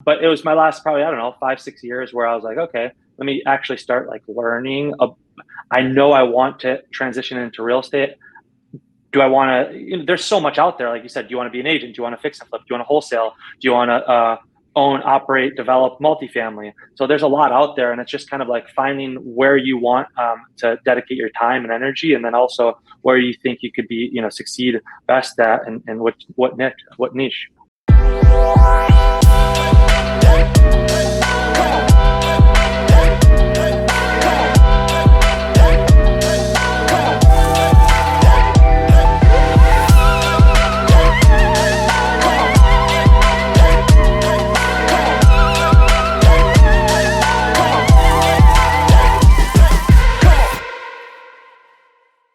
But it was my last probably, I don't know, 5, 6 years where I was like, okay, let me actually start like learning. I know I want to transition into real estate. Do I want to, there's so much out there. Like you said, do you want to be an agent? Do you want to fix and flip? Do you want to wholesale? Do you want to own, operate, develop multifamily? So there's a lot out there, and it's just kind of like finding where you want to dedicate your time and energy, and then also where you think you could be, succeed best at, and what niche.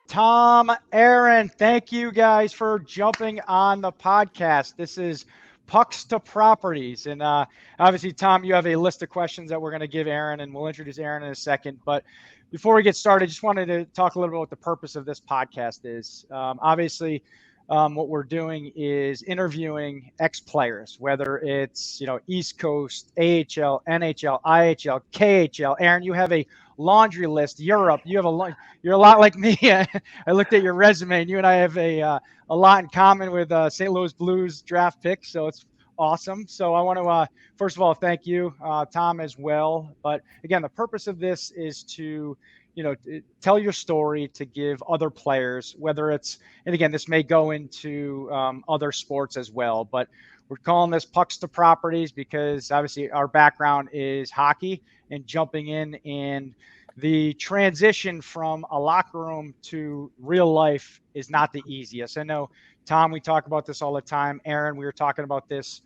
Tom, Aaron, thank you guys for jumping on the podcast. This is Pucks to Properties. And obviously, Tom, you have a list of questions that we're going to give Aaron, and we'll introduce Aaron in a second. But before we get started, just wanted to talk a little bit about what the purpose of this podcast is. Obviously, what we're doing is interviewing ex-players, whether it's, East Coast, AHL, NHL, IHL, KHL. Aaron, you have a laundry list. Europe, you're a lot like me. I looked at your resume, and you and I have a lot in common with St. Louis Blues draft picks, so it's awesome. So I want to first of all thank you, Tom, as well. But again, the purpose of this is to tell your story, to give other players, whether it's, and again, this may go into other sports as well, but we're calling this Pucks to Properties because obviously our background is hockey, and jumping in and the transition from a locker room to real life is not the easiest. I know, Tom, we talk about this all the time. Aaron, we were talking about this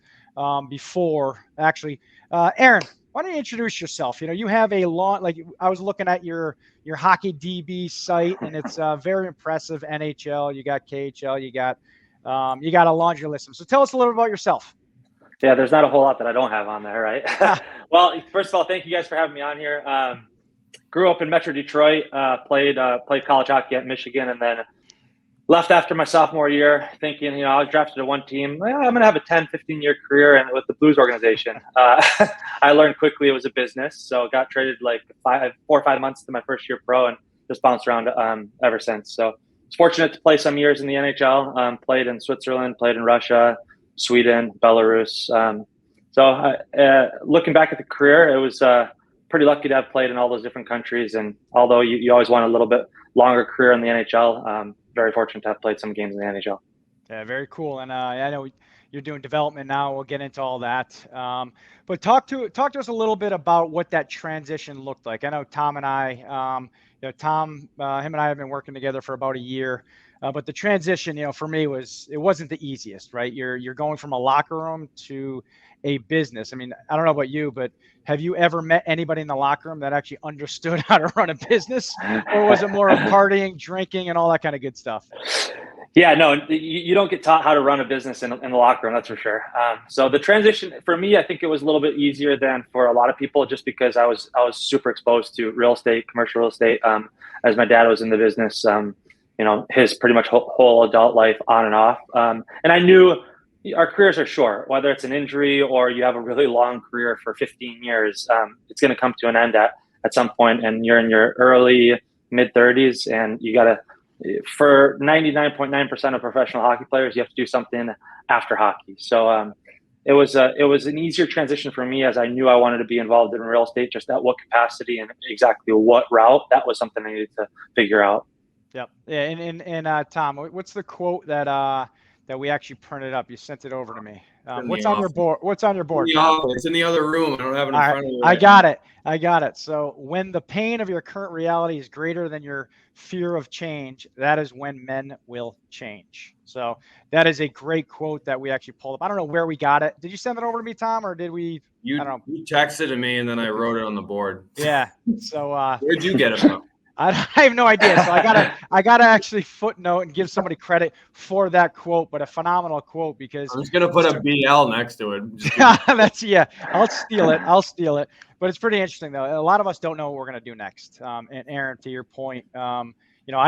before. Actually, Aaron, why don't you introduce yourself? You have a long, like I was looking at your Hockey DB site, and it's very impressive. NHL, you got KHL, you got a laundry list. So tell us a little bit about yourself. Yeah, there's not a whole lot that I don't have on there, right? Well, first of all, thank you guys for having me on here. Grew up in Metro Detroit, played college hockey at Michigan, and then left after my sophomore year thinking, I was drafted to one team. I'm going to have a 10, 15-year career with the Blues organization. I learned quickly it was a business, so got traded like 4 or 5 months to my first year pro, and just bounced around ever since. So I was fortunate to play some years in the NHL, played in Switzerland, played in Russia, Sweden, Belarus. Looking back at the career, it was pretty lucky to have played in all those different countries. And although you always want a little bit longer career in the NHL, very fortunate to have played some games in the NHL. Yeah, very cool. And I know you're doing development now. We'll get into all that. But talk to us a little bit about what that transition looked like. I know Tom and I, Tom, him and I have been working together for about a year. But the transition, for me it wasn't the easiest, right? You're going from a locker room to a business. I mean, I don't know about you, but have you ever met anybody in the locker room that actually understood how to run a business, or was it more of partying, drinking, and all that kind of good stuff? Yeah, no, you don't get taught how to run a business in the locker room, that's for sure. So the transition for me, I think it was a little bit easier than for a lot of people, just because I was super exposed to real estate, commercial real estate, as my dad was in the business. His pretty much whole adult life on and off. And I knew our careers are short, whether it's an injury or you have a really long career for 15 years, it's going to come to an end at some point, and you're in your early mid 30s, and you got to, for 99.9% of professional hockey players, you have to do something after hockey. So it was an easier transition for me, as I knew I wanted to be involved in real estate. Just at what capacity and exactly what route, that was something I needed to figure out. Yep. Yeah. And Tom, what's the quote that we actually printed up? You sent it over to me. What's on your board? What's on your board? It's in the other room. I don't have it in front of me. I got it. So when the pain of your current reality is greater than your fear of change, that is when men will change. So that is a great quote that we actually pulled up. I don't know where we got it. Did you send it over to me, Tom, or did we? You texted to me, and then I wrote it on the board. Yeah. So where'd you get it from? I have no idea. So I gotta actually footnote and give somebody credit for that quote, but a phenomenal quote, because I'm just gonna put a BL next to it. I'll steal it. But it's pretty interesting though. A lot of us don't know what we're gonna do next. And Aaron, to your point, I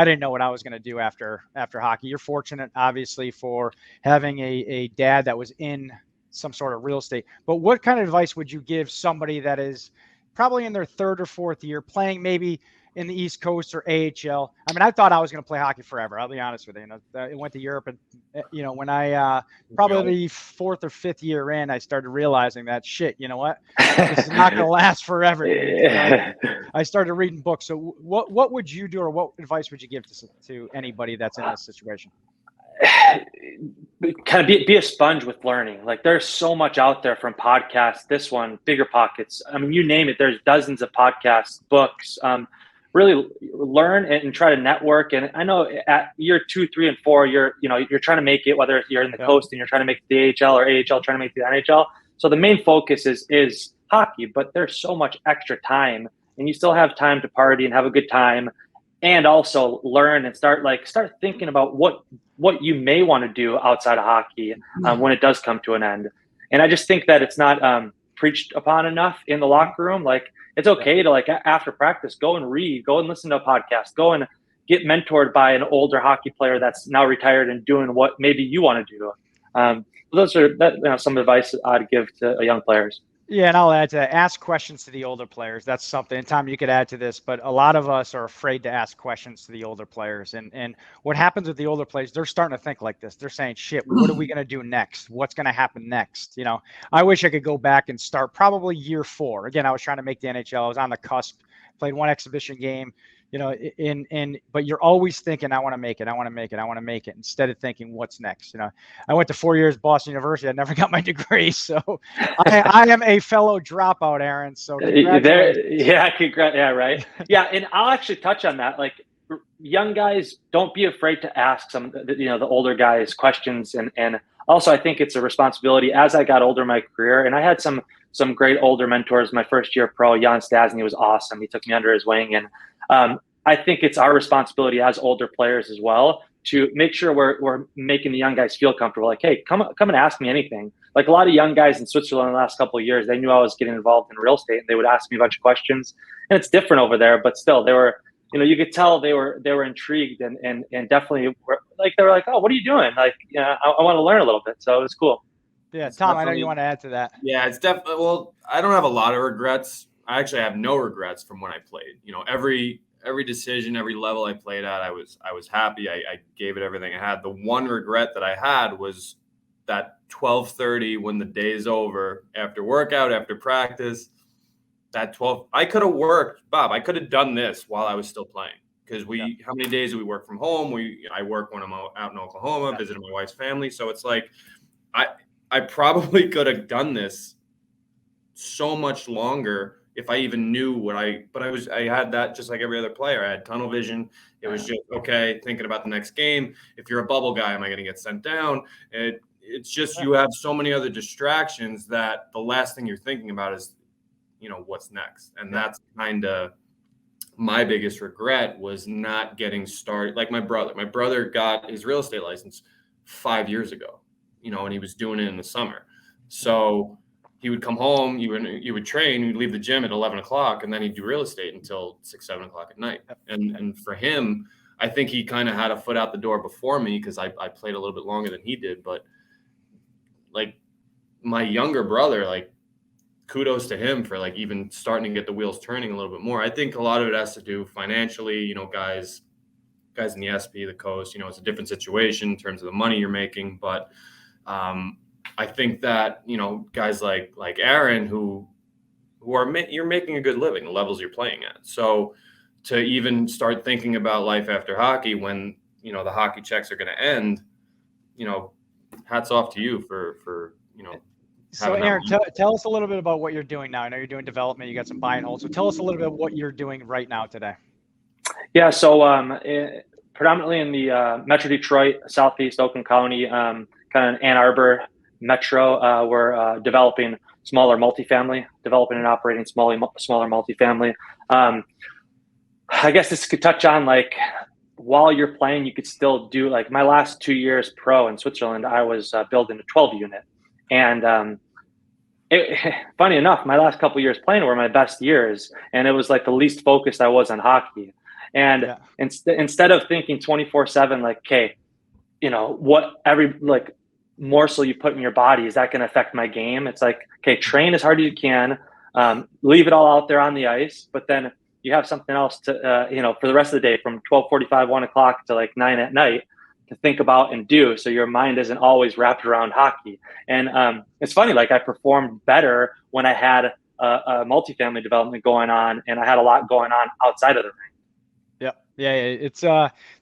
didn't know what I was gonna do after hockey. You're fortunate, obviously, for having a dad that was in some sort of real estate. But what kind of advice would you give somebody that is probably in their third or fourth year playing maybe in the East Coast or AHL? I mean, I thought I was going to play hockey forever. I'll be honest with you. I went to Europe, and when I probably fourth or fifth year in, I started realizing that shit. You know what? This is not going to last forever. I started reading books. So, what would you do, or what advice would you give to anybody that's in this situation? Kind of be a sponge with learning. Like, there's so much out there from podcasts, this one, Bigger Pockets. I mean, you name it. There's dozens of podcasts, books. Really learn and try to network. And I know at year 2, 3, and 4, you're trying to make it, whether you're in the coast and you're trying to make the AHL or AHL trying to make the NHL. So the main focus is hockey, but there's so much extra time, and you still have time to party and have a good time, and also learn and start thinking about what you may want to do outside of hockey when it does come to an end. And I just think that it's not preached upon enough in the locker room. Like, it's okay to, like, after practice, go and read, go and listen to a podcast, go and get mentored by an older hockey player that's now retired and doing what maybe you want to do. Those are some advice I'd give to young players. Yeah, and I'll add to that, ask questions to the older players. That's something, Tom, you could add to this, but a lot of us are afraid to ask questions to the older players. And what happens with the older players, they're starting to think like this. They're saying, shit, what are we going to do next? What's going to happen next? I wish I could go back and start probably year 4. Again, I was trying to make the NHL. I was on the cusp, played one exhibition game, but you're always thinking, I want to make it, instead of thinking what's next. I went to 4 years Boston University. I never got my degree. So I am a fellow dropout, Aaron. So congratulations. Yeah, right. Yeah. And I'll actually touch on that. Like, young guys, don't be afraid to ask some, the older guys questions. And also, I think it's a responsibility as I got older in my career. And I had some great older mentors. My first year pro, Jan Stasny, was awesome. He took me under his wing. And I think it's our responsibility as older players as well to make sure we're making the young guys feel comfortable. Like, hey, come and ask me anything. Like, a lot of young guys in Switzerland in the last couple of years, they knew I was getting involved in real estate, and they would ask me a bunch of questions. And it's different over there, but still, they were, you could tell they were intrigued and definitely were like, they were like, oh, what are you doing? Like, I want to learn a little bit. So it was cool. Yeah, Tom, I know you want to add to that. Yeah, it's definitely. Well, I don't have a lot of regrets. I actually have no regrets from when I played. Every decision, every level I played at, I was happy. I gave it everything I had. The one regret that I had was that 12:30 when the day's over, after workout, after practice, that 12. I could have worked, Bob. I could have done this while I was still playing, because how many days do we work from home? I work when I'm out in Oklahoma, visiting my wife's family. So it's like, I probably could have done this so much longer if I even knew I had that just like every other player. I had tunnel vision. It was just, okay, thinking about the next game. If you're a bubble guy, am I going to get sent down? It's just, you have so many other distractions that the last thing you're thinking about is, what's next. And that's kind of my biggest regret, was not getting started. Like my brother got his real estate license 5 years ago, and he was doing it in the summer. So he would come home, you would train, you'd leave the gym at 11 o'clock, and then he'd do real estate until 6, 7 o'clock at night. And for him, I think he kind of had a foot out the door before me, because I played a little bit longer than he did. But like my younger brother, like, kudos to him for like even starting to get the wheels turning a little bit more. I think a lot of it has to do financially, guys in the SP, the coast, it's a different situation in terms of the money you're making. But I think that, guys like Aaron, who you're making a good living, the levels you're playing at. So to even start thinking about life after hockey when, the hockey checks are going to end, hats off to you for So Aaron, tell us a little bit about what you're doing now. I know you're doing development, you got some buy and hold. So tell us a little bit what you're doing right now today. Yeah. So predominantly in the Metro Detroit, Southeast Oakland County, kind of Ann Arbor Metro, we're developing smaller multifamily, developing and operating smaller multifamily. I guess this could touch on, like, while you're playing, you could still do, like, my last 2 years pro in Switzerland, I was building a 12 unit. And funny enough, my last couple of years playing were my best years, and it was like the least focused I was on hockey. And instead of thinking 24/7, like, okay, morsel you put in your body, is that going to affect my game? It's like, okay, train as hard as you can, leave it all out there on the ice, but then you have something else to, for the rest of the day from 12:45, 1 o'clock to like 9 at night to think about and do. So your mind isn't always wrapped around hockey. And it's funny, like I performed better when I had a multifamily development going on and I had a lot going on outside of the ring. Yeah, it's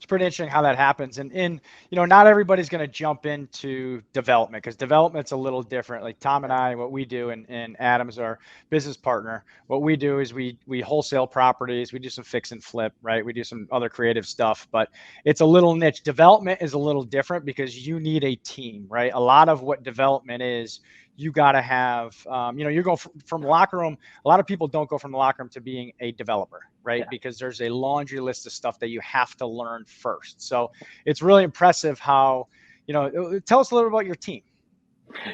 pretty interesting how that happens, and not everybody's going to jump into development because development's a little different. Like Tom and I, what we do, and Adam's our business partner. What we do is we wholesale properties, we do some fix and flip, right? We do some other creative stuff, but it's a little niche. Development is a little different because you need a team, right? A lot of what development is, you got to have, you go from locker room. A lot of people don't go from the locker room to being a developer, right? Yeah. Because there's a laundry list of stuff that you have to learn first. So it's really impressive how, tell us a little about your team.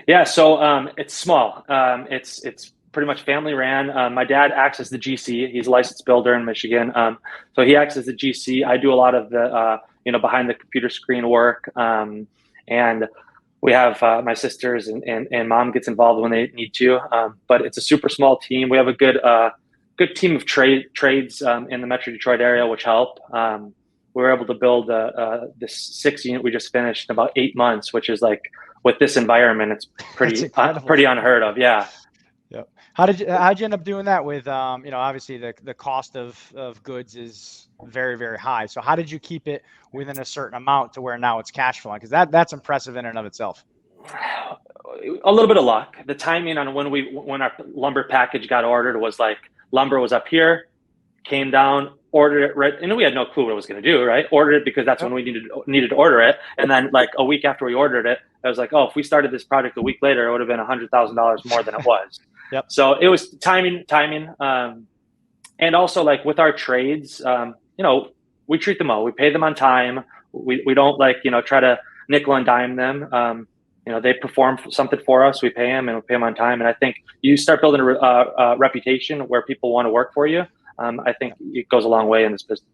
Yeah. So it's small. It's pretty much family ran. My dad acts as the GC. He's a licensed builder in Michigan. So he acts as the GC. I do a lot of the, behind the computer screen work. And we have my sisters and mom gets involved when they need to, but it's a super small team. We have a good team of trades in the Metro Detroit area, which help. We were able to build this 6 unit we just finished in about 8 months, which is like with this environment, it's pretty unheard of. Yeah. Yep. How'd you end up doing that with, obviously the cost of goods is very, very high. So how did you keep it within a certain amount to where now it's cash flowing? Because that's impressive in and of itself. A little bit of luck. The timing on when our lumber package got ordered was like lumber was up here, came down, ordered it right, and we had no clue what it was going to do, right? Ordered it because that's when we needed to order it, and then like a week after we ordered it, I was like, oh, if we started this project a week later, it would have been $100,000 more than it was. Yep. So it was timing, and also like with our trades, we treat them all. We pay them on time. We don't try to nickel and dime them. They perform something for us. We pay them and we pay them on time. And I think you start building a reputation where people want to work for you. I think it goes a long way in this business.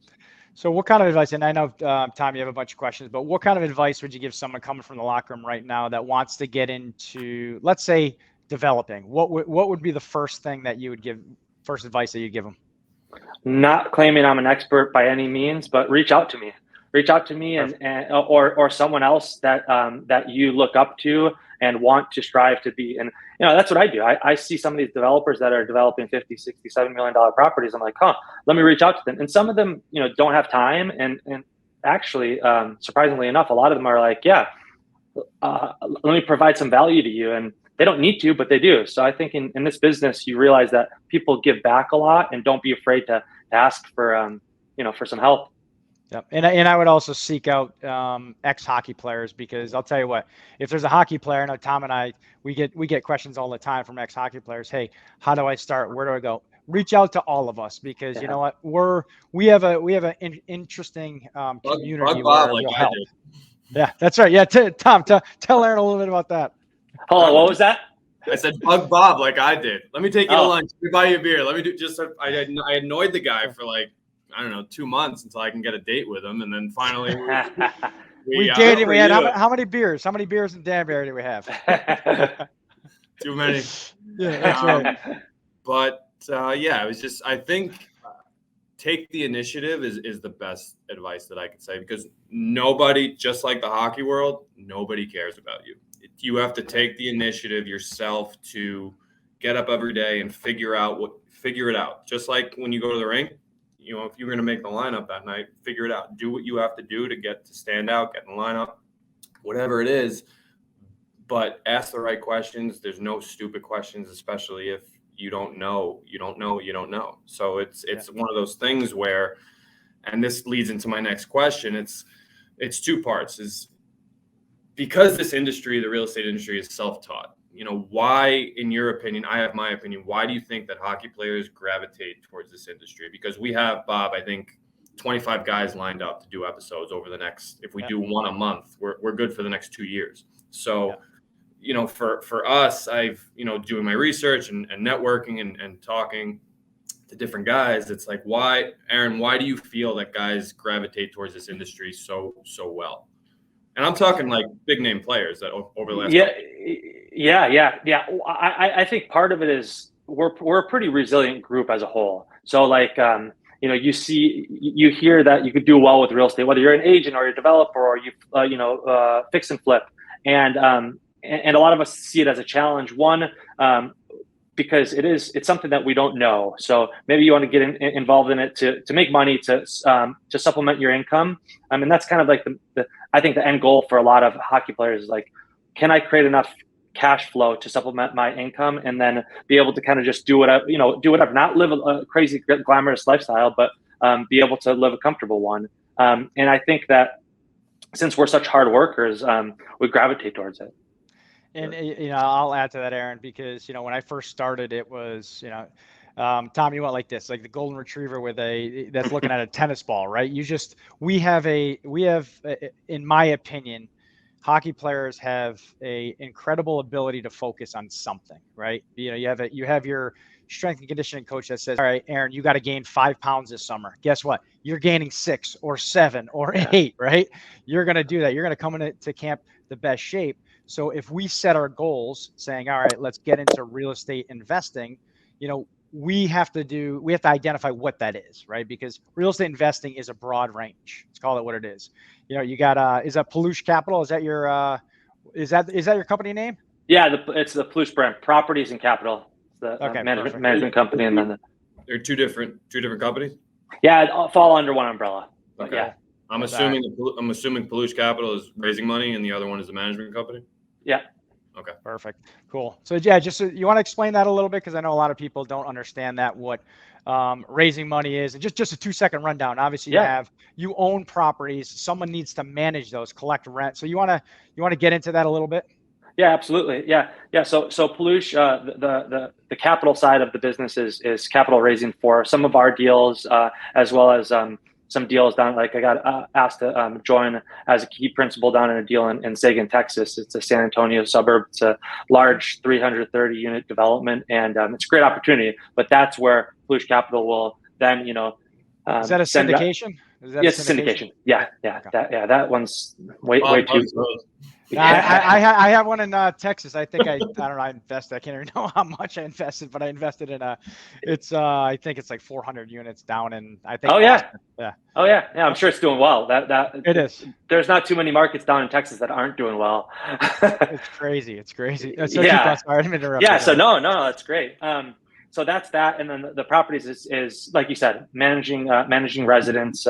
So what kind of advice, and I know, Tom, you have a bunch of questions, but what kind of advice would you give someone coming from the locker room right now that wants to get into, let's say, developing? What would be the first thing that you would give, first advice that you give them? Not claiming I'm an expert by any means, but reach out to me. Or someone else that you look up to and want to strive to be. And, that's what I do. I see some of these developers that are developing $50, $60, $7 million properties. I'm like, let me reach out to them. And some of them, don't have time. And actually, surprisingly enough, a lot of them are like, let me provide some value to you. And they don't need to, but they do. So I think in this business, you realize that people give back a lot and don't be afraid to ask for, for some help. Yep. And I would also seek out ex-hockey players, because I'll tell you what, if there's a hockey player, I know Tom and I, we get questions all the time from ex-hockey players. Hey, how do I start? Where do I go? Reach out to all of us, because you know what, we have an interesting community where we'll help. Yeah, that's right. Yeah, Tom, tell Aaron a little bit about that. Hold on, what was that? I said bug Bob like I did. Let me take you to lunch. Let me buy you a beer. Let me do I annoyed the guy for 2 months until I can get a date with him, and then finally we dated. We had how many beers? How many beers in Danbury do we have? Too many. Yeah, that's right. But it was just, I think take the initiative is the best advice that I could say, because nobody, just like the hockey world, nobody cares about you. You have to take the initiative yourself to get up every day and figure it out. Just like when you go to the rink, if you're going to make the lineup that night, figure it out. Do what you have to do to get to stand out, get in the lineup, whatever it is. But ask the right questions. There's no stupid questions, especially if you don't know. You don't know what you don't know. So it's one of those things where, and this leads into my next question. It's two parts. Is because this industry, the real estate industry, is self-taught. Why, in your opinion, I have my opinion, why do you think that hockey players gravitate towards this industry? Because we have, Bob, I think 25 guys lined up to do episodes over the next, if we do one a month, we're good for the next 2 years. So, for us, I've, doing my research and networking and talking to different guys, it's like, why, Aaron, why do you feel that guys gravitate towards this industry so well? And I'm talking like big name players that over the last. Yeah. I think part of it is we're a pretty resilient group as a whole. So like, you hear that you could do well with real estate, whether you're an agent or you're a developer or you fix and flip, and a lot of us see it as a challenge. One, because it's something that we don't know. So maybe you want to get involved in it to make money to supplement your income. I mean, that's kind of like I think the end goal for a lot of hockey players is like, can I create enough cash flow to supplement my income and then be able to kind of just do whatever, not live a crazy glamorous lifestyle, but be able to live a comfortable one. And I think that since we're such hard workers, we gravitate towards it. And, I'll add to that, Aaron, because, when I first started, it was, Tom, you went like this, like the golden retriever that's looking at a tennis ball, right? We have, in my opinion, hockey players have a incredible ability to focus on something, right? You have your strength and conditioning coach that says, all right, Aaron, you got to gain 5 pounds this summer. Guess what? You're gaining 6 or 7 or 8, right? You're going to do that. You're going to come into camp the best shape. So if we set our goals saying, all right, let's get into real estate investing, we have to identify what that is, right? Because real estate investing is a broad range. Let's call it what it is. You got, is that Palushaj Capital? Is that your, is that your company name? Yeah. It's the Palushaj brand, Properties and Capital. It's the management company. And then they're two different companies. Yeah. It all fall under one umbrella. Okay. Yeah. I'm assuming Palushaj Capital is raising money and the other one is the management company. Yeah. Okay. Perfect. Cool. So yeah, you want to explain that a little bit, because I know a lot of people don't understand that, what raising money is, and just a 2-second rundown. Obviously, you own properties. Someone needs to manage those, collect rent. So you want to get into that a little bit? Yeah, absolutely. Yeah. So Palushaj, the capital side of the business is capital raising for some of our deals, as well as some deals down. Like I got asked to join as a key principal down in a deal in Sagan, Texas. It's a San Antonio suburb. It's a large 330 unit development, and it's a great opportunity. But that's where Palushaj Capital will then, is that a syndication? Yes, syndication. Yeah. Okay. That one's way too. I have one in Texas. I think I don't know. I invested. I can't even know how much I invested, but I invested in I think it's like 400 units down in, I think. Oh yeah. I'm sure it's doing well. That it is. There's not too many markets down in Texas that aren't doing well. It's crazy. So yeah. Sorry, I'm interrupting. Yeah. So no, that's great. So that's that, and then the properties is like you said, managing residents.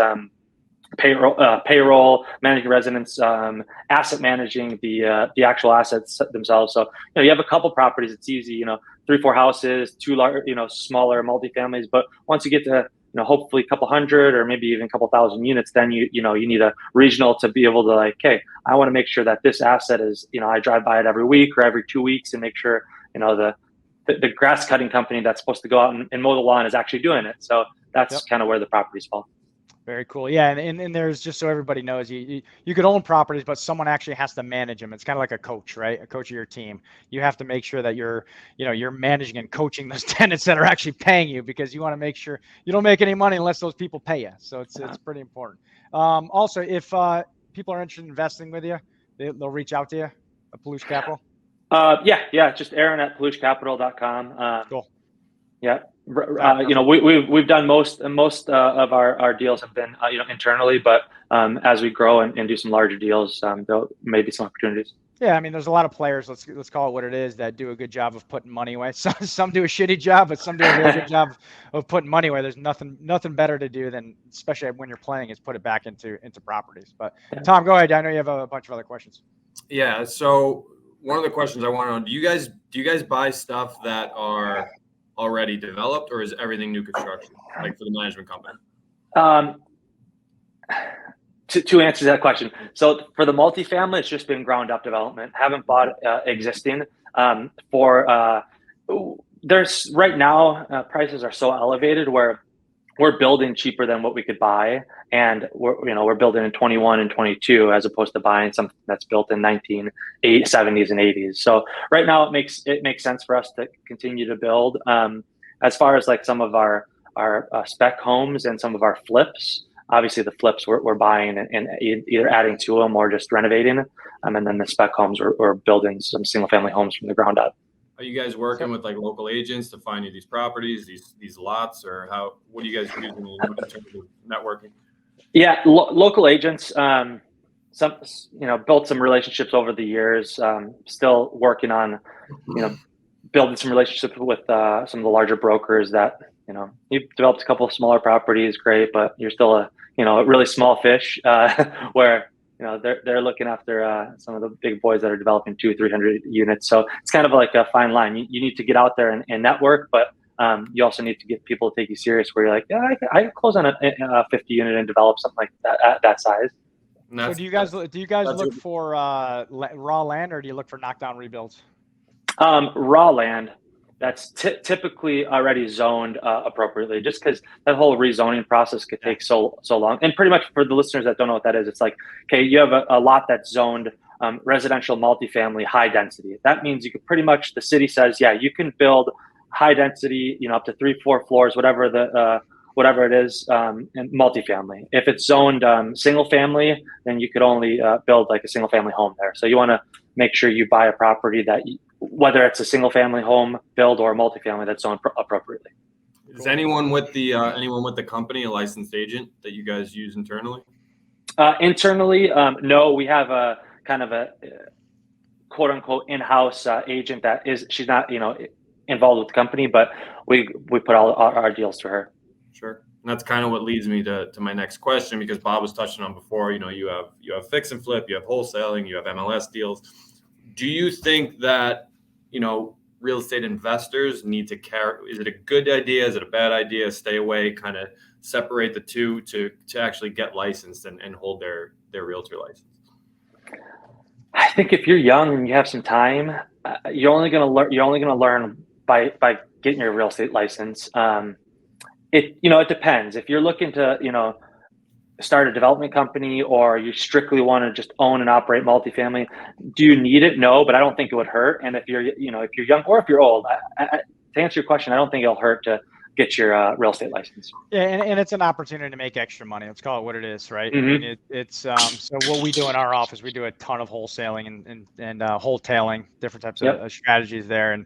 Payroll, managing residents, asset managing the actual assets themselves. So you have a couple properties, it's easy. 3-4 houses, 2 large, smaller multifamilies. But once you get to hopefully a couple hundred or maybe even a couple thousand units, then you need a regional to be able to like, hey, I want to make sure that this asset is I drive by it every week or every 2 weeks and make sure the grass cutting company that's supposed to go out and mow the lawn is actually doing it. So that's kind of where the properties fall. Very cool. Yeah. And there's, just so everybody knows, you could own properties, but someone actually has to manage them. It's kind of like a coach, right? A coach of your team. You have to make sure that you're managing and coaching those tenants that are actually paying you, because you want to make sure you don't make any money unless those people pay you. So it's pretty important. Also, if people are interested in investing with you, they'll reach out to you at Palushaj Capital. Yeah. Just Aaron at PalushajCapital.com. Cool. Yeah. We've done most of our deals have been internally, but as we grow and do some larger deals, there may be some opportunities. Yeah, I mean, there's a lot of players. Let's call it what it is, that do a good job of putting money away. Some do a shitty job, but some do a really good job of putting money away. There's nothing better to do than, especially when you're playing, is put it back into properties. But Tom, go ahead. I know you have a bunch of other questions. Yeah. So one of the questions I want to know: do you guys buy stuff that are already developed, or is everything new construction, like for the management company? To answer that question, so for the multifamily, it's just been ground up development. Haven't bought existing. There's right now prices are so elevated where we're building cheaper than what we could buy, and we're building in 21 and 22 as opposed to buying something that's built in 1970s and 80s. So right now it makes sense for us to continue to build. As far as like some of our spec homes and some of our flips, obviously the flips we're buying and either adding to them or just renovating. And then the spec homes or building some single family homes from the ground up. Are you guys working with like local agents to find you these properties, these lots, or what are you guys using in terms of networking? Yeah, local agents. Some, built some relationships over the years. Still working on, building some relationships with some of the larger brokers that, you've developed a couple of smaller properties, great, but you're still a really small fish where, they're looking after some of the big boys that are developing 200-300 units. So it's kind of like a fine line. You need to get out there and network, but you also need to get people to take you serious where you're like, yeah, I can close on a 50 unit and develop something like that at that size. So do you guys look for raw land, or do you look for knockdown rebuilds? Raw land that's typically already zoned appropriately, just because that whole rezoning process could take so long. And pretty much for the listeners that don't know what that is, it's like, okay, you have a lot that's zoned residential multifamily high density. That means you could pretty much, the city says, yeah, you can build high density, up to 3-4 floors, whatever it is, in multifamily. If it's zoned single family, then you could only build like a single family home there. So you want to make sure you buy a property that, whether it's a single family home build or a multifamily, that's zoned appropriately. Is anyone with the company a licensed agent that you guys use internally? Internally, no. We have a kind of a quote unquote in-house agent she's not involved with the company, but we put all our deals to her. Sure. And that's kind of what leads me to my next question, because Bob was touching on before, you have fix and flip, you have wholesaling, you have MLS deals. Do you think that, real estate investors need to is it a good idea? Is it a bad idea? Stay away, kind of separate the two to actually get licensed and hold their realtor license? I think if you're young and you have some time, you're only going to learn by getting your real estate license. It depends. If you're looking to, start a development company, or you strictly want to just own and operate multifamily, do you need it? No, but I don't think it would hurt. And if you're young or if you're old, to answer your question, I don't think it'll hurt to get your real estate license. Yeah, and it's an opportunity to make extra money. Let's call it what it is, right? Mm-hmm. I mean, it's so what we do in our office, we do a ton of wholesaling and wholetailing, different types of strategies there. And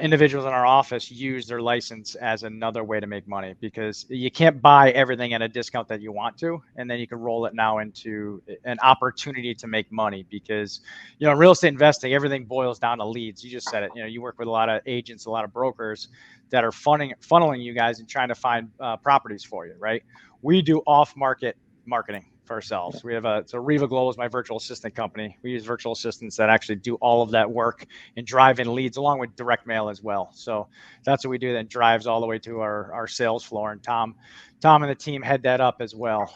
individuals in our office use their license as another way to make money, because you can't buy everything at a discount that you want to, and then you can roll it now into an opportunity to make money. Because real estate investing, everything boils down to leads. You just said it. You work with a lot of agents, a lot of brokers that are funneling you guys and trying to find properties for you, right? We do off-market marketing for ourselves. We have REVA Global is my virtual assistant company. We use virtual assistants that actually do all of that work and drive in leads, along with direct mail as well. So that's what we do. That drives all the way to our sales floor. And Tom and the team head that up as well.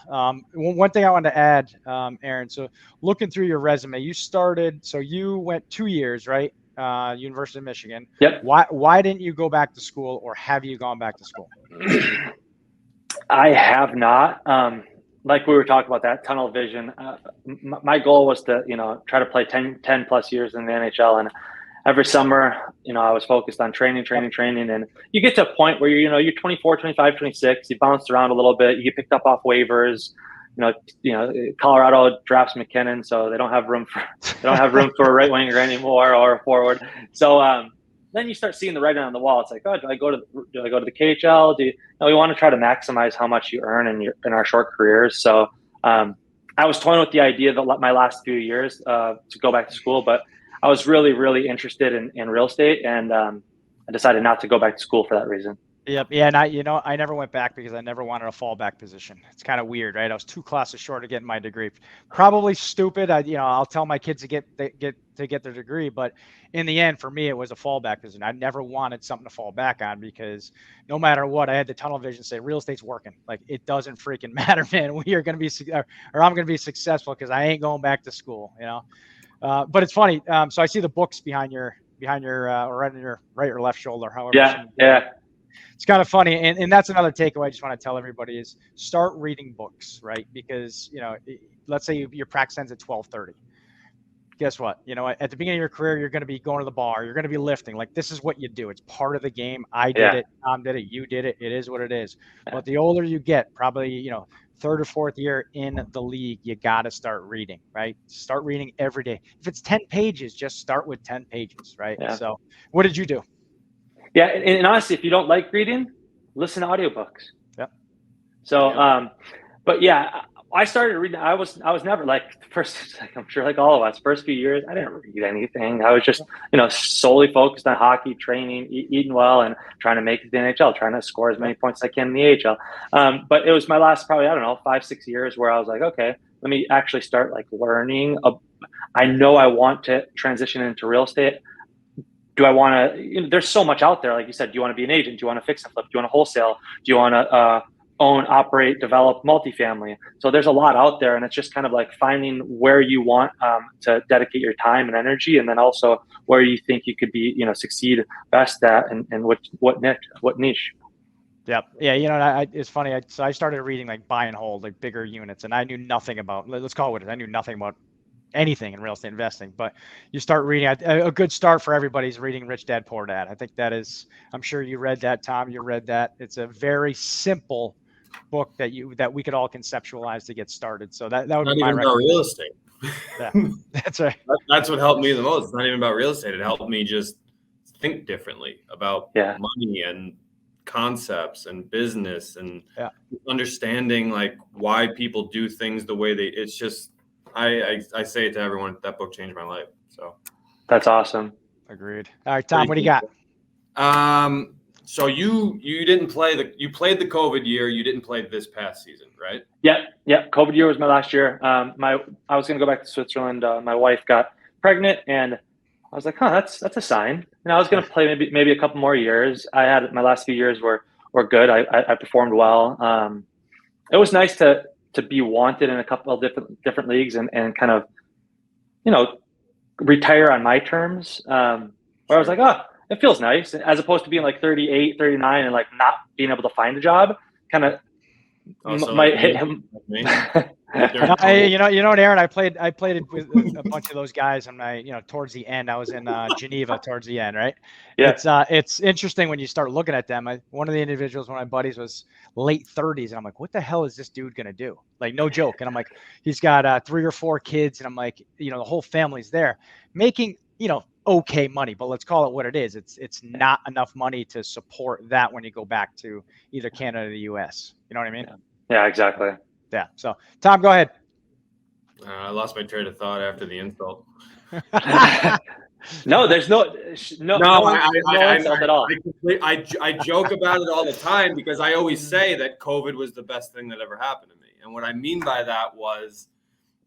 One thing I wanted to add, Aaron, so looking through your resume, you went 2 years, right? University of Michigan. Yep. Why didn't you go back to school, or have you gone back to school? I have not. Like we were talking about, that tunnel vision. My goal was to, try to play 10 plus years in the NHL. And every summer, I was focused on training. And you get to a point where you're 24, 25, 26, you bounced around a little bit, you get picked up off waivers. Colorado drafts McKinnon, so they don't have room for a right winger anymore or a forward. So then you start seeing the writing on the wall. It's like, oh, do I go to the KHL? We want to try to maximize how much you earn in our short careers. So I was toying with the idea that my last few years to go back to school, but I was really, really interested in real estate, and I decided not to go back to school for that reason. Yep. Yeah. And I never went back because I never wanted a fallback position. It's kind of weird, right? I was 2 classes short of getting my degree. Probably stupid. I'll tell my kids to get their degree, but in the end, for me, it was a fallback position. I never wanted something to fall back on, because no matter what, I had the tunnel vision say real estate's working. Like, it doesn't freaking matter, man. We are going to be, or I'm going to be successful, because I ain't going back to school, But it's funny. So I see the books behind your or right on your right or left shoulder, however. Yeah. It's kind of funny. And that's another takeaway I just want to tell everybody is start reading books, right? Because, let's say your practice ends at 12:30. Guess what? At the beginning of your career, you're going to be going to the bar. You're going to be lifting. Like, this is what you do. It's part of the game. I did it. Tom did it. You did it. It is what it is. But the older you get, probably, third or fourth year in the league, you got to start reading, right? Start reading every day. If it's 10 pages, just start with 10 pages, right? Yeah. So what did you do? Yeah. And honestly, if you don't like reading, listen to audiobooks. Yep. So, but yeah, I started reading. I was never like first, like I'm sure like all of us, first few years, I didn't read anything. I was just, solely focused on hockey, training, eating well, and trying to make it to the NHL, trying to score as many points as I can in the AHL. But it was my last probably, I don't know, 5-6 years where I was like, okay, let me actually start like learning. I know I want to transition into real estate. Do I want to, there's so much out there. Like you said, do you want to be an agent? Do you want to fix and flip? Do you want to wholesale? Do you want to own, operate, develop multifamily? So there's a lot out there, and it's just kind of like finding where you want to dedicate your time and energy, and then also where you think you could be, succeed best at, and what niche. Yep. Yeah. It's funny. So I started reading like buy and hold, like bigger units, and I knew nothing about, let's call it what it is. I knew nothing about anything in real estate investing, but you start reading. A good start for everybody is reading Rich Dad Poor Dad. I think that is, I'm sure you read that, Tom. You read that. It's a very simple book that we could all conceptualize to get started. So that would be my recommendation. Not even about real estate. Yeah, that's right. That's what helped me the most. It's not even about real estate. It helped me just think differently about money and concepts and business and understanding like why people do things the way they. It's just I say it to everyone, that book changed my life. So that's awesome. Agreed. All right, Tom, what do you got? So you didn't play you played the COVID year. You didn't play this past season, right? Yeah. COVID year was my last year. I was going to go back to Switzerland. My wife got pregnant, and I was like, that's a sign. And I was going to play maybe a couple more years. I had my last few years were good. I performed well. It was nice to be wanted in a couple of different leagues and kind of, retire on my terms. Where I was like, it feels nice, as opposed to being like 38, 39 and like not being able to find a job. Kind of might hit him. You know what, Aaron? I played it with a bunch of those guys, and towards the end, I was in Geneva towards the end, right? Yeah. It's interesting when you start looking at them. One of the individuals, one of my buddies, was late 30s, and I'm like, what the hell is this dude gonna do? Like, no joke. And I'm like, he's got 3 or 4 kids, and I'm like, the whole family's there, making okay money, but let's call it what it is. It's not enough money to support that when you go back to either Canada or the US. You know what I mean? Yeah, exactly. Yeah. So, Tom, go ahead. I lost my train of thought after the insult. No, there's no insult at all. I joke about it all the time because I always say that COVID was the best thing that ever happened to me. And what I mean by that was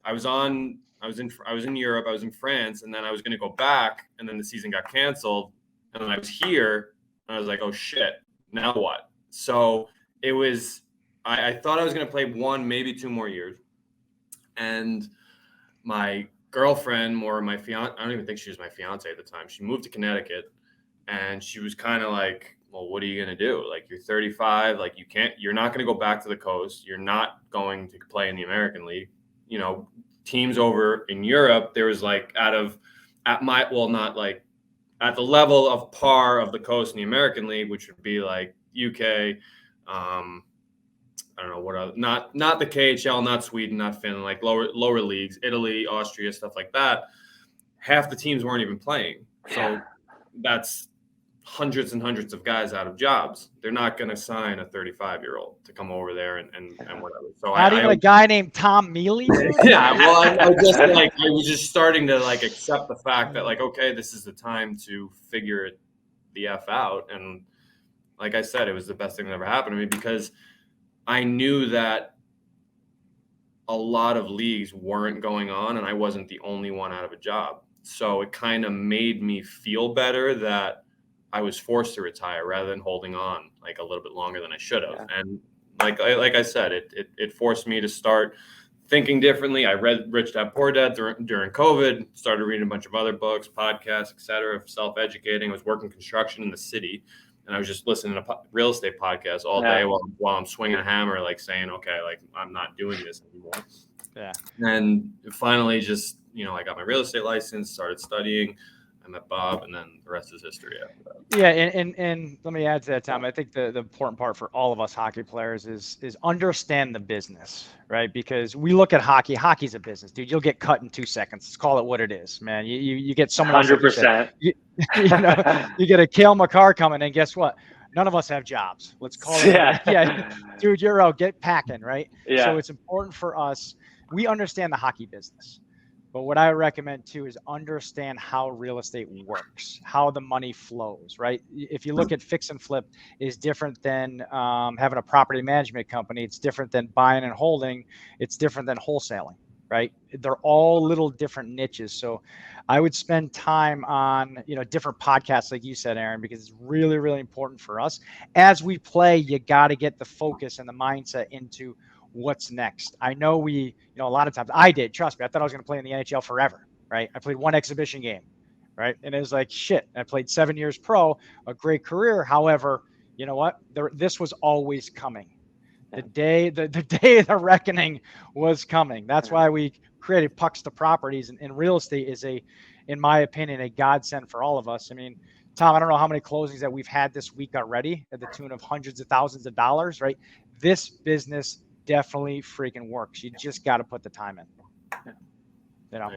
I was in Europe, I was in France, and then I was going to go back, and then the season got canceled, and then I was here, and I was like, oh shit, now what? So it was, I thought I was going to play 1, maybe 2 more years, and my girlfriend, or my fiance, I don't even think she was my fiance at the time, she moved to Connecticut, and she was kind of like, well, what are you going to do? Like, you're 35, like you're not going to go back to the coast, you're not going to play in the American League. Teams over in Europe, there was like not like at the level of par of the coast in the American League, which would be like UK, I don't know what other, not the KHL, not Sweden, not Finland, like lower leagues, Italy, Austria, stuff like that. Half the teams weren't even playing. So that's hundreds and hundreds of guys out of jobs. They're not going to sign a 35-year-old to come over there and whatever. So not even a guy named Tom Mealy. Yeah, well, I was just starting to like accept the fact that like, okay, this is the time to figure the F out. And like I said, it was the best thing that ever happened to me because I knew that a lot of leagues weren't going on and I wasn't the only one out of a job. So it kind of made me feel better that I was forced to retire rather than holding on like a little bit longer than I should have. Yeah. And like I said, it forced me to start thinking differently. I read Rich Dad Poor Dad during COVID, started reading a bunch of other books, podcasts, et cetera, self-educating. I was working construction in the city, and I was just listening to real estate podcasts all day while I'm swinging a hammer, like saying, okay, like I'm not doing this anymore. Yeah. And finally just, I got my real estate license, started studying. I met Bob, and then the rest is history after that. Yeah, and let me add to that, Tom. I think the important part for all of us hockey players is understand the business, right? Because we look at hockey. Hockey's a business, dude. You'll get cut in 2 seconds. Let's call it what it is, man. You get someone else. 100%. You get a Cale Makar coming, and guess what? None of us have jobs. Let's call it. Yeah, dude, you're out. Get packing, right? Yeah. So it's important for us. We understand the hockey business. But what I recommend too is understand how real estate works, how the money flows, right? If you look at fix and flip is different than having a property management company. It's different than buying and holding. It's different than wholesaling, right? They're all little different niches. So I would spend time on, different podcasts, like you said, Aaron, because it's really, really important for us. As we play, you got to get the focus and the mindset into what's next. I know a lot of times I did, trust me, I thought I was going to play in the NHL forever, right? I played one exhibition game, right? And it was like, shit, I played 7 years pro, a great career. However, you know what? This was always coming. The day of the reckoning was coming. That's why we created Pucks to Properties, and real estate is in my opinion, a godsend for all of us. I mean, Tom, I don't know how many closings that we've had this week already at the tune of hundreds of thousands of dollars, right? This business definitely freaking works. You just got to put the time in. I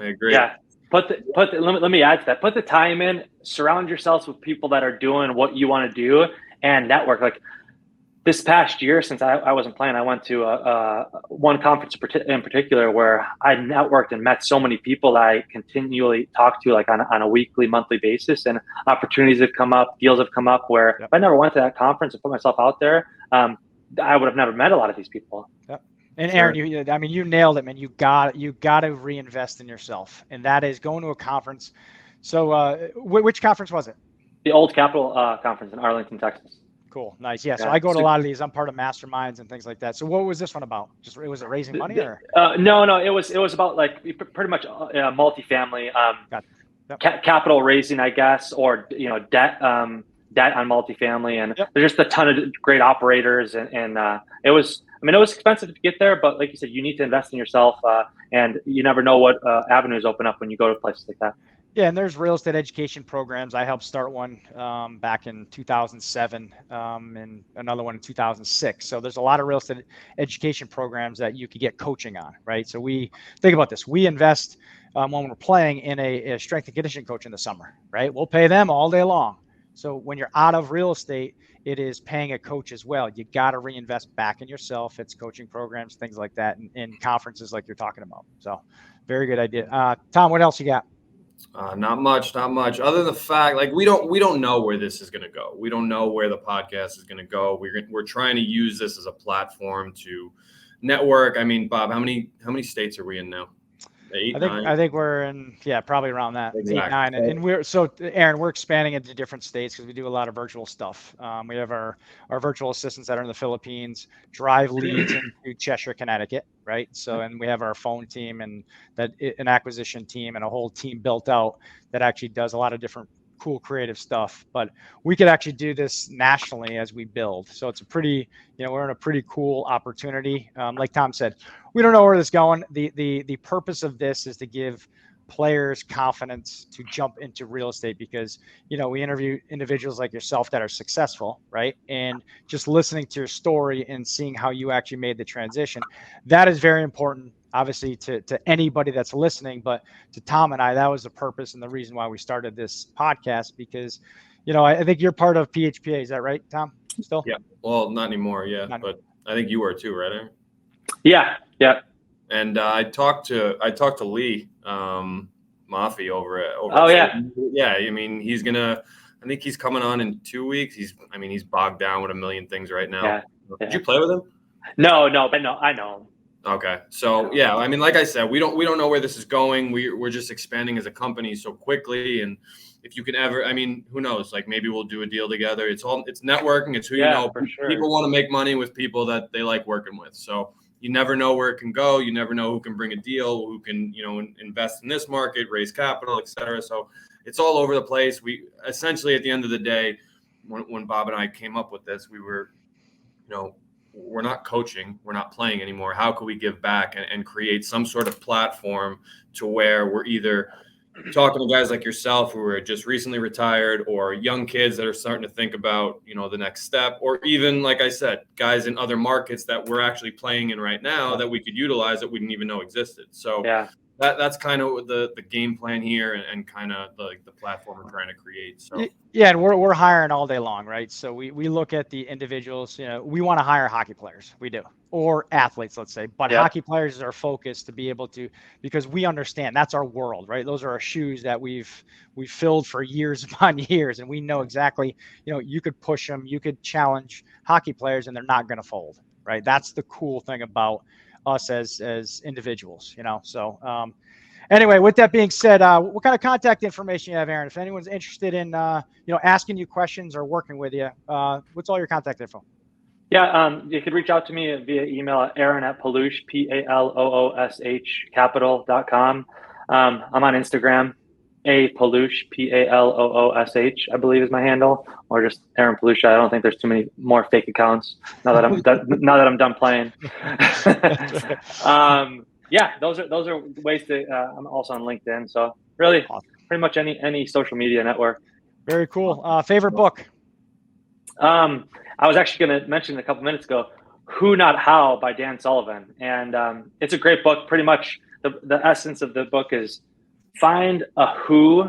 agree. Yeah. Let me add to that. Put the time in. Surround yourselves with people that are doing what you want to do, and network. Like this past year, since I wasn't playing, I went to one conference in particular where I networked and met so many people that I continually talk to, like on a weekly, monthly basis, and opportunities have come up, deals have come up where if I never went to that conference and put myself out there, I would have never met a lot of these people. Yep. And Aaron, you nailed it, man. You got to reinvest in yourself, and that is going to a conference. So, which conference was it? The Old Capital Conference in Arlington, Texas. Cool, nice. Yeah, so I go to a lot of these. I'm part of masterminds and things like that. So, what was this one about? Was it raising money or? No, it was about like pretty much multifamily, capital raising, I guess, or debt on multifamily, and there's just a ton of great operators, and it was expensive to get there, but like you said, you need to invest in yourself, and you never know what avenues open up when you go to places like that. Yeah, and there's real estate education programs. I helped start one back in 2007, and another one in 2006. So there's a lot of real estate education programs that you could get coaching on, right? So we think about this. We invest when we're playing in a strength and conditioning coach in the summer, right? We'll pay them all day long. So when you're out of real estate, it is paying a coach as well. You got to reinvest back in yourself. It's coaching programs, things like that, and conferences like you're talking about. So very good idea. Tom, what else you got? Not much. Other than the fact, like we don't know where this is going to go. We don't know where the podcast is going to go. We're trying to use this as a platform to network. I mean, Bob, how many states are we in now? 8, 9? I think we're in, probably around that. Exactly. 8, 9, and Aaron, we're expanding into different states because we do a lot of virtual stuff. We have our virtual assistants that are in the Philippines, drive leads into Cheshire, Connecticut, right? So, and we have our phone team and an acquisition team and a whole team built out that actually does a lot of different cool creative stuff. But we could actually do this nationally as we build. So it's a pretty, we're in a pretty cool opportunity. Like Tom said, we don't know where this is going. The purpose of this is to give players confidence to jump into real estate because, we interview individuals like yourself that are successful, right? And just listening to your story and seeing how you actually made the transition, that is very important, obviously, to anybody that's listening. But to Tom and I, that was the purpose and the reason why we started this podcast because, I think you're part of PHPA. Is that right, Tom? Still? Yeah. Well, not anymore. Yeah. But I think you were too, right, Aaron? Yeah. And I talked to Lee Maffei over. Yeah. I mean, I think he's coming on in 2 weeks. He's bogged down with a million things right now. Yeah. Did you play with him? No, but no, I know him. Okay. So yeah, I mean, like I said, we don't know where this is going. We're just expanding as a company so quickly. And if you can ever, who knows, like maybe we'll do a deal together. It's networking. It's who you know. For sure. People want to make money with people that they like working with. So you never know where it can go. You never know who can bring a deal, who can, invest in this market, raise capital, et cetera. So it's all over the place. We essentially, at the end of the day, when Bob and I came up with this, we were, we're not coaching, we're not playing anymore. How can we give back and create some sort of platform to where we're either, talking to guys like yourself who are just recently retired, or young kids that are starting to think about, the next step, or even, like I said, guys in other markets that we're actually playing in right now that we could utilize that we didn't even know existed. So that's kind of the game plan here, and kind of the platform we're trying to create. So yeah, and we're hiring all day long, right? So we look at the individuals. We want to hire hockey players, we do, or athletes, let's say, but hockey players is our focus to be able to, because we understand that's our world, right? Those are our shoes that we've filled for years upon years, and we know exactly. You could push them, you could challenge hockey players, and they're not going to fold, right? That's the cool thing about us as individuals, So anyway, with that being said, what kind of contact information you have, Aaron? If anyone's interested in asking you questions or working with you, what's all your contact info? Yeah, you could reach out to me via email at Aaron@Palush, Paluosh capital.com. I'm on Instagram, Palush, Paluosh, I believe is my handle, or just Aaron Palushaj. I don't think there's too many more fake accounts now that I'm done playing. Yeah, those are ways to. I'm also on LinkedIn, so really, pretty much any social media network. Very cool. Favorite book? I was actually going to mention a couple minutes ago, Who Not How by Dan Sullivan, and it's a great book. Pretty much the essence of the book is find a who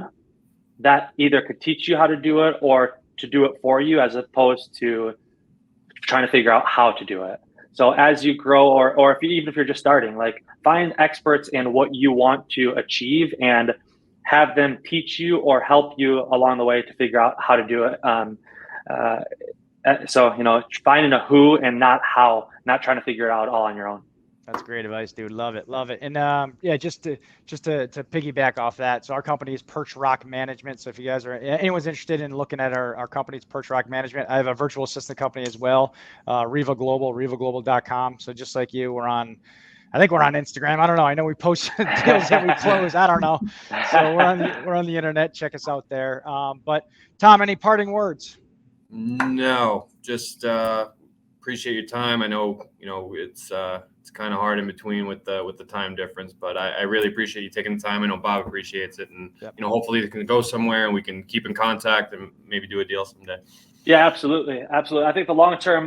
that either could teach you how to do it or to do it for you, as opposed to trying to figure out how to do it. So as you grow, or even if you're just starting, like find experts in what you want to achieve and have them teach you or help you along the way to figure out how to do it. So, finding a who and not how, not trying to figure it out all on your own. That's great advice, dude. Love it. Love it. And just to piggyback off that. So our company is Perch Rock Management. So if you guys anyone's interested in looking at our company's Perch Rock Management, I have a virtual assistant company as well, REVA Global, REVAGlobal.com. So just like you, I think we're on Instagram. I don't know. I know we post deals that we close. I don't know. So we're on the internet. Check us out there. But Tom, any parting words? No, just appreciate your time. I know, it's kind of hard in between with the time difference, but I really appreciate you taking the time. I know Bob appreciates it, and hopefully it can go somewhere and we can keep in contact and maybe do a deal someday. Yeah, absolutely. I think the long-term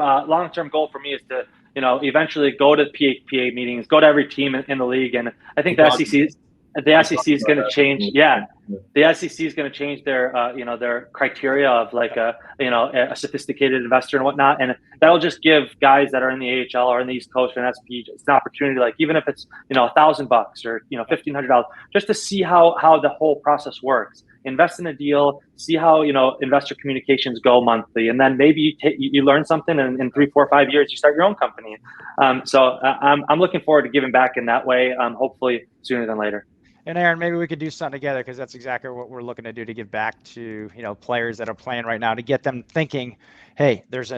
goal for me is to, eventually go to PA meetings, go to every team in the league. And I think the SEC is going to change. Yeah. The SEC is going to change their, their criteria of like a sophisticated investor and whatnot. And that'll just give guys that are in the AHL or in the East Coast or in SP it's an opportunity, like even if it's, $1,000 or, $1,500, just to see how the whole process works. Invest in a deal, see how, investor communications go monthly. And then maybe you learn something, and in 3, 4, 5 years, you start your own company. So I'm looking forward to giving back in that way, hopefully sooner than later. And Aaron, maybe we could do something together, because that's exactly what we're looking to do, to give back to, players that are playing right now, to get them thinking, hey, there's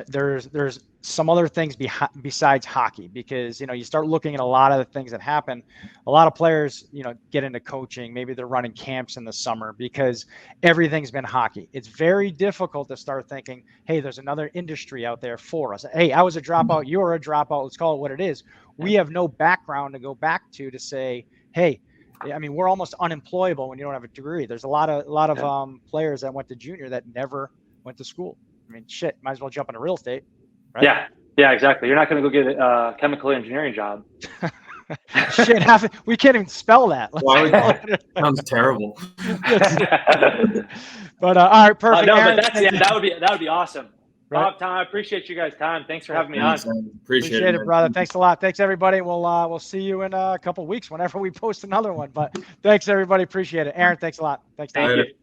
some other things besides hockey, because, you start looking at a lot of the things that happen. A lot of players, get into coaching. Maybe they're running camps in the summer because everything's been hockey. It's very difficult to start thinking, hey, there's another industry out there for us. Hey, I was a dropout. You're a dropout. Let's call it what it is. We have no background to go back to say, hey, I mean, we're almost unemployable when you don't have a degree. There's a lot of players that went to junior that never went to school. I mean, shit, might as well jump into real estate, right? Yeah, exactly. You're not going to go get a chemical engineering job. Shit, we can't even spell that. Sounds terrible. But all right, perfect. Aaron, but that would be awesome. Right. Bob, Tom, I appreciate you guys' time. Thanks for having me on. Appreciate it, brother. Thanks a lot. Thanks, everybody. We'll see you in a couple of weeks whenever we post another one. But thanks, everybody. Appreciate it. Aaron, thanks a lot. Thanks, Tom. Thank you.